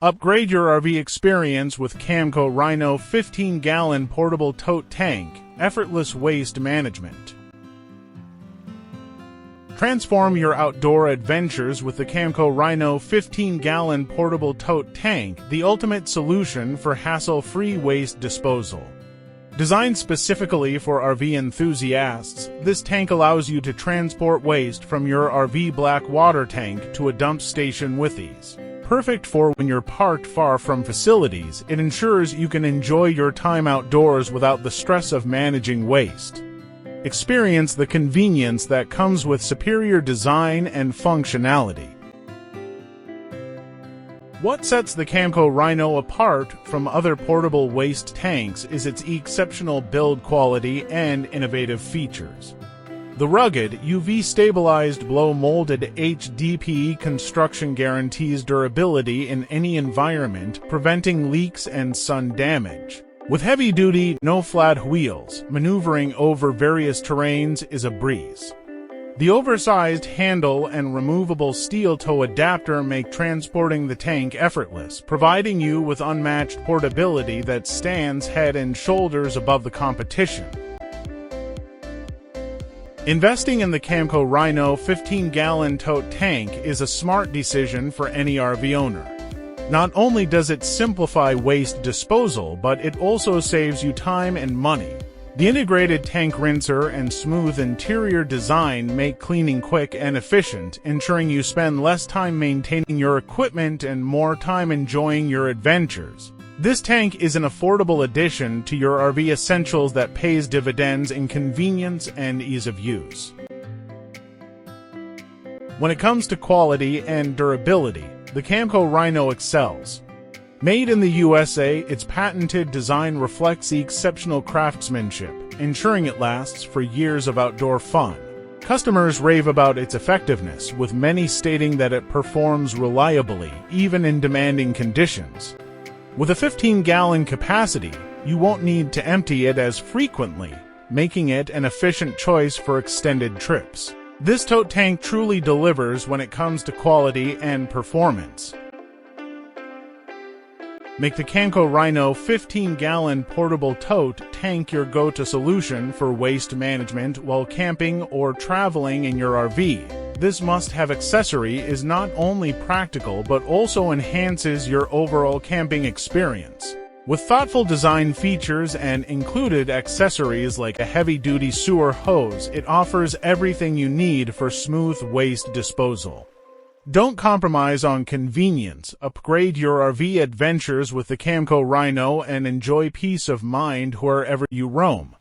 Upgrade your RV experience with Camco Rhino 15-gallon portable tote tank, effortless waste management. Transform your outdoor adventures with the Camco Rhino 15-gallon portable tote tank, the ultimate solution for hassle-free waste disposal. Designed specifically for RV enthusiasts, this tank allows you to transport waste from your RV black water tank to a dump station with ease. Perfect for when you're parked far from facilities, it ensures you can enjoy your time outdoors without the stress of managing waste. Experience the convenience that comes with superior design and functionality. What sets the Camco Rhino apart from other portable waste tanks is its exceptional build quality and innovative features. The rugged, UV-stabilized blow-molded HDPE construction guarantees durability in any environment, preventing leaks and sun damage. With heavy-duty, no-flat wheels, maneuvering over various terrains is a breeze. The oversized handle and removable steel toe adapter make transporting the tank effortless, providing you with unmatched portability that stands head and shoulders above the competition. Investing in the Camco Rhino 15-gallon tote tank is a smart decision for any RV owner. Not only does it simplify waste disposal, but it also saves you time and money. The integrated tank rinser and smooth interior design make cleaning quick and efficient, ensuring you spend less time maintaining your equipment and more time enjoying your adventures. This tank is an affordable addition to your RV essentials that pays dividends in convenience and ease of use. When it comes to quality and durability, the Camco Rhino excels. Made in the USA, its patented design reflects the exceptional craftsmanship, ensuring it lasts for years of outdoor fun. Customers rave about its effectiveness, with many stating that it performs reliably, even in demanding conditions. With a 15-gallon capacity, you won't need to empty it as frequently, making it an efficient choice for extended trips. This tote tank truly delivers when it comes to quality and performance. Make the Camco Rhino 15-gallon portable tote tank your go-to solution for waste management while camping or traveling in your RV. This must-have accessory is not only practical but also enhances your overall camping experience. With thoughtful design features and included accessories like a heavy-duty sewer hose, it offers everything you need for smooth waste disposal. Don't compromise on convenience. Upgrade your RV adventures with the Camco Rhino and enjoy peace of mind wherever you roam.